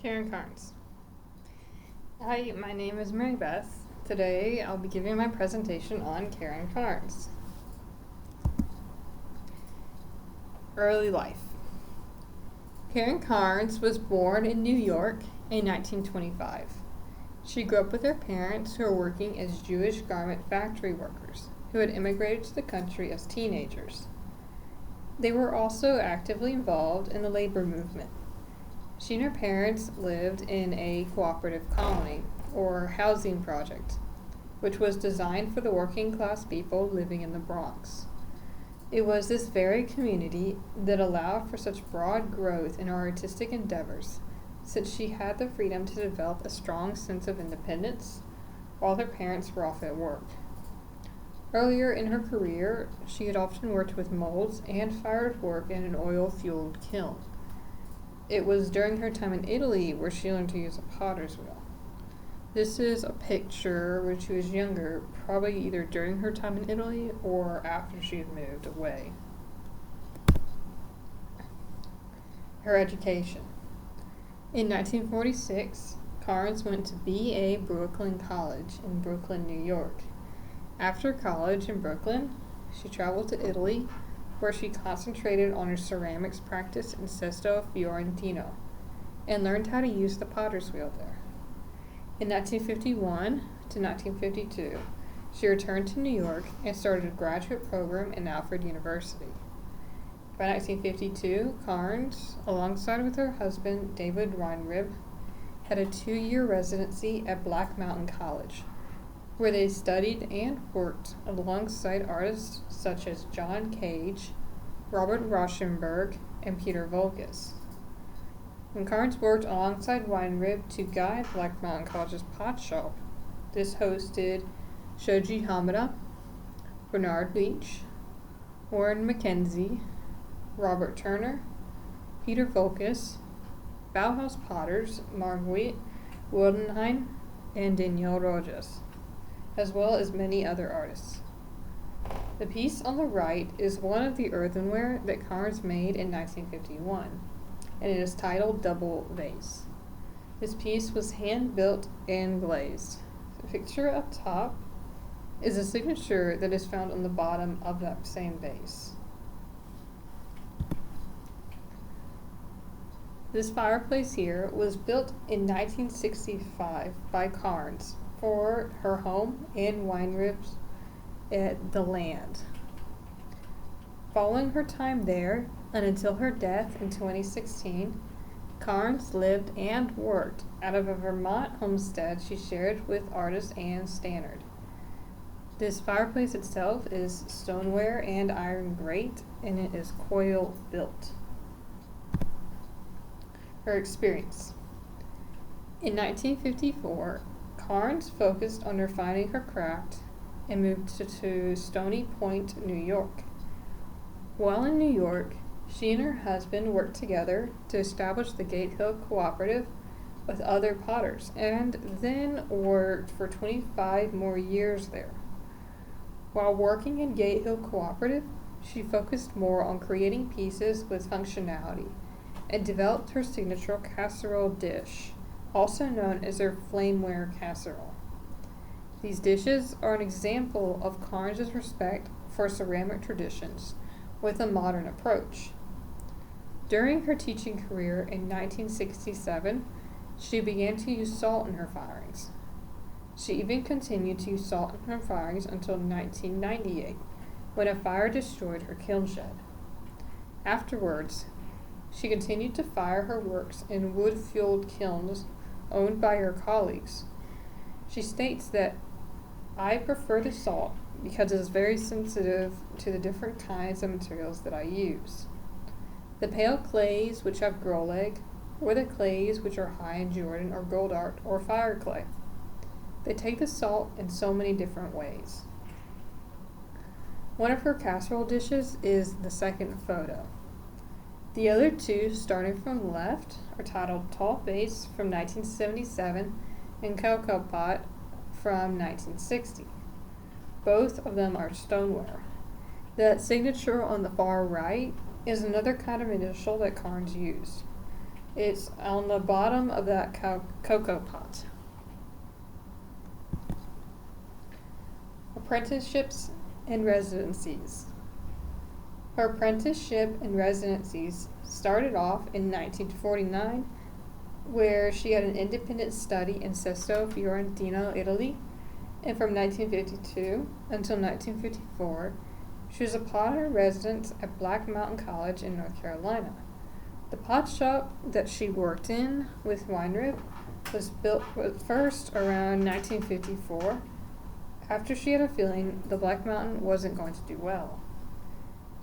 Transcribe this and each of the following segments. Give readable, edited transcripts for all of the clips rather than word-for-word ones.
Karen Karnes. Hi, my name is Mary Beth. Today I'll be giving my presentation on Karen Karnes. Early life. Karen Karnes was born in New York in 1925. She grew up with her parents who were working as Jewish garment factory workers who had immigrated to the country as teenagers. They were also actively involved in the labor movement. She and her parents lived in a cooperative colony, or housing project, which was designed for the working class people living in the Bronx. It was this very community that allowed for such broad growth in her artistic endeavors, since she had the freedom to develop a strong sense of independence while her parents were off at work. Earlier in her career, she had often worked with molds and fired work in an oil-fueled kiln. It was during her time in Italy where she learned to use a potter's wheel. This is a picture when she was younger, probably either during her time in Italy or after she had moved away. Her education. In 1946, Karnes went to B.A. Brooklyn College in Brooklyn, New York. After college in Brooklyn, she traveled to Italy, where she concentrated on her ceramics practice in Sesto Fiorentino and learned how to use the potter's wheel there. In 1951 to 1952, she returned to New York and started a graduate program in Alfred University. By 1952, Karnes, alongside with her husband David Weinrib, had a 2-year residency at Black Mountain College, where they studied and worked alongside artists such as John Cage, Robert Rauschenberg, and Peter Voulkos. When Karnes worked alongside Weinrib to guide Black Mountain College's pot shop, this hosted Shoji Hamada, Bernard Leach, Warren Mackenzie, Robert Turner, Peter Voulkos, Bauhaus potters Marguerite Wildenhain, and Danielle Rojas, as well as many other artists. The piece on the right is one of the earthenware that Karnes made in 1951, and it is titled Double Vase. This piece was hand-built and glazed. The picture up top is a signature that is found on the bottom of that same vase. This fireplace here was built in 1965 by Karnes for her home and Weinrib's at the Land. Following her time there, and until her death in 2016, Karnes lived and worked out of a Vermont homestead she shared with artist Anne Stannard. This fireplace itself is stoneware and iron grate, and it is coil built. Her experience. In 1954, Karnes focused on refining her craft and moved to Stony Point, New York. While in New York, she and her husband worked together to establish the Gatehill Cooperative with other potters, and then worked for 25 more years there. While working in Gatehill Cooperative, she focused more on creating pieces with functionality and developed her signature casserole dish, also known as her flameware casserole. These dishes are an example of Karnes' respect for ceramic traditions with a modern approach. During her teaching career in 1967, she began to use salt in her firings. She even continued to use salt in her firings until 1998, when a fire destroyed her kiln shed. Afterwards, she continued to fire her works in wood-fueled kilns owned by her colleagues. She states that, "I prefer the salt because it is very sensitive to the different kinds of materials that I use. The pale clays which have girl egg, or the clays which are high in Jordan or gold art or fire clay. They take the salt in so many different ways." One of her casserole dishes is the second photo. The other two, starting from the left, are titled Tall Vase from 1977 and Cocoa Pot from 1960. Both of them are stoneware. The signature on the far right is another kind of initial that Karnes used. It's on the bottom of that cocoa pot. Apprenticeships and residencies. Her apprenticeship and residencies started off in 1949, where she had an independent study in Sesto Fiorentino, Italy, and from 1952 until 1954, she was a potter resident at Black Mountain College in North Carolina. The pot shop that she worked in with Weinrib was built first around 1954, after she had a feeling the Black Mountain wasn't going to do well.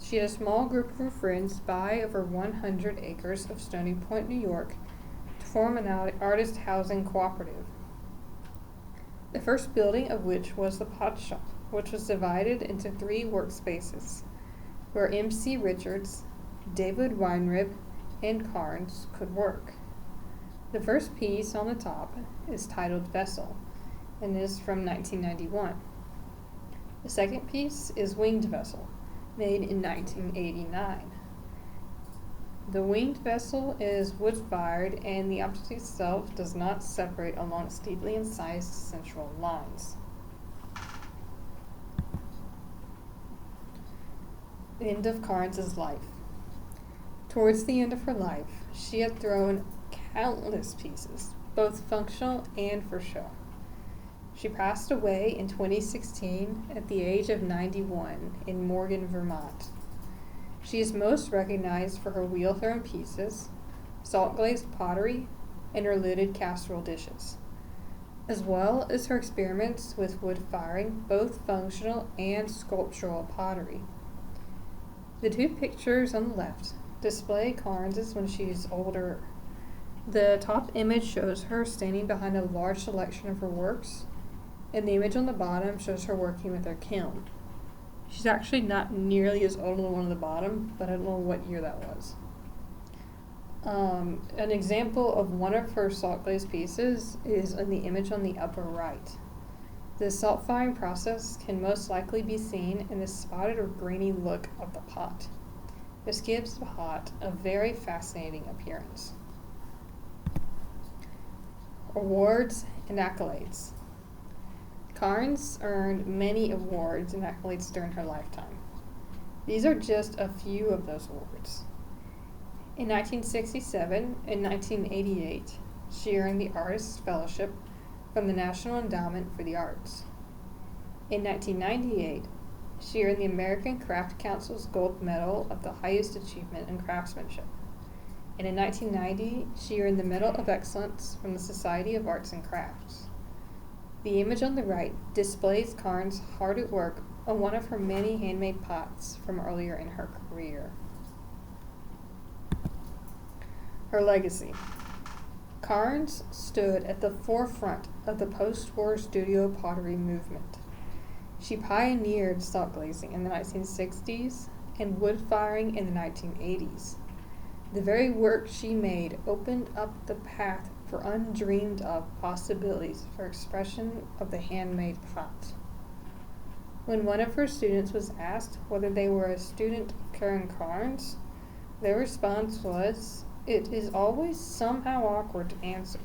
She had a small group of her friends buy over 100 acres of Stony Point, New York, to form an artist housing cooperative. The first building of which was the pot shop, which was divided into 3 workspaces, where M.C. Richards, David Weinrib, and Karnes could work. The first piece on the top is titled Vessel, and is from 1991. The second piece is Winged Vessel, made in 1989. The winged vessel is wood-fired, and the object itself does not separate along steeply incised central lines. The end of Karnes' life. Towards the end of her life, she had thrown countless pieces, both functional and for show. She passed away in 2016 at the age of 91 in Morgan, Vermont. She is most recognized for her wheel-thrown pieces, salt-glazed pottery, and her lidded casserole dishes, as well as her experiments with wood firing, both functional and sculptural pottery. The 2 pictures on the left display Karnes when she is older. The top image shows her standing behind a large selection of her works, and the image on the bottom shows her working with her kiln. She's actually not nearly as old as the one on the bottom, but I don't know what year that was. An example of one of her salt glazed pieces is in the image on the upper right. The salt firing process can most likely be seen in the spotted or grainy look of the pot. This gives the pot a very fascinating appearance. Awards and accolades. Karnes earned many awards and accolades during her lifetime. These are just a few of those awards. In 1967 and 1988, she earned the Artist Fellowship from the National Endowment for the Arts. In 1998, she earned the American Craft Council's Gold Medal of the highest achievement in craftsmanship. And in 1990, she earned the Medal of Excellence from the Society of Arts and Crafts. The image on the right displays Karnes hard at work on one of her many handmade pots from earlier in her career. Her legacy. Karnes stood at the forefront of the post-war studio pottery movement. She pioneered salt glazing in the 1960s and wood firing in the 1980s. The very work she made opened up the path for undreamed of possibilities for expression of the handmade pot. When one of her students was asked whether they were a student of Karen Karnes, their response was, "It is always somehow awkward to answer.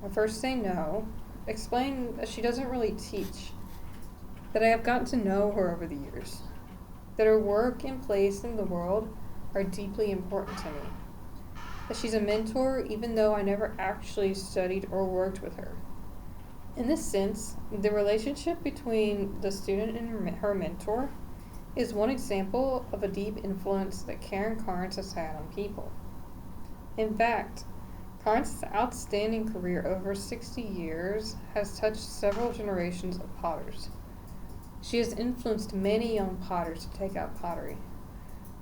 I first say no, explain that she doesn't really teach, that I have gotten to know her over the years, that her work and place in the world are deeply important to me, that she's a mentor even though I never actually studied or worked with her." In this sense, the relationship between the student and her mentor is one example of a deep influence that Karen Karnes has had on people. In fact, Karnes' outstanding career over 60 years has touched several generations of potters. She has influenced many young potters to take up pottery.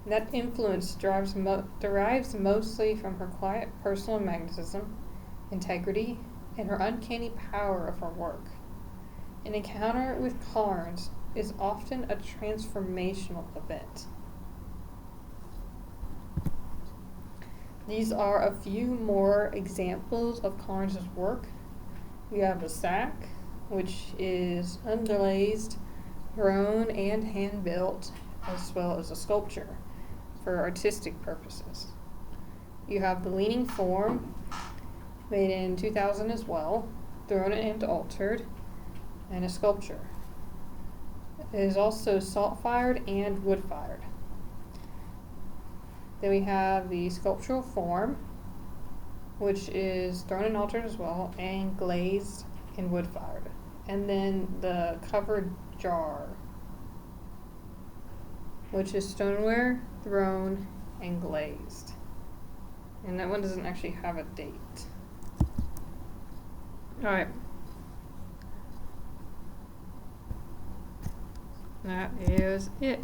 That influence derives mostly from her quiet personal magnetism, integrity, and her uncanny power of her work. An encounter with Karnes is often a transformational event. These are a few more examples of Karnes' work. We have a sack, which is unglazed, grown, and hand-built, as well as a sculpture for artistic purposes. You have the leaning form, made in 2000 as well, thrown and altered, and a sculpture. It is also salt-fired and wood-fired. Then we have the sculptural form, which is thrown and altered as well, and glazed and wood-fired. And then the covered jar, which is stoneware, thrown, and glazed. And that one doesn't actually have a date. Alright. That is it.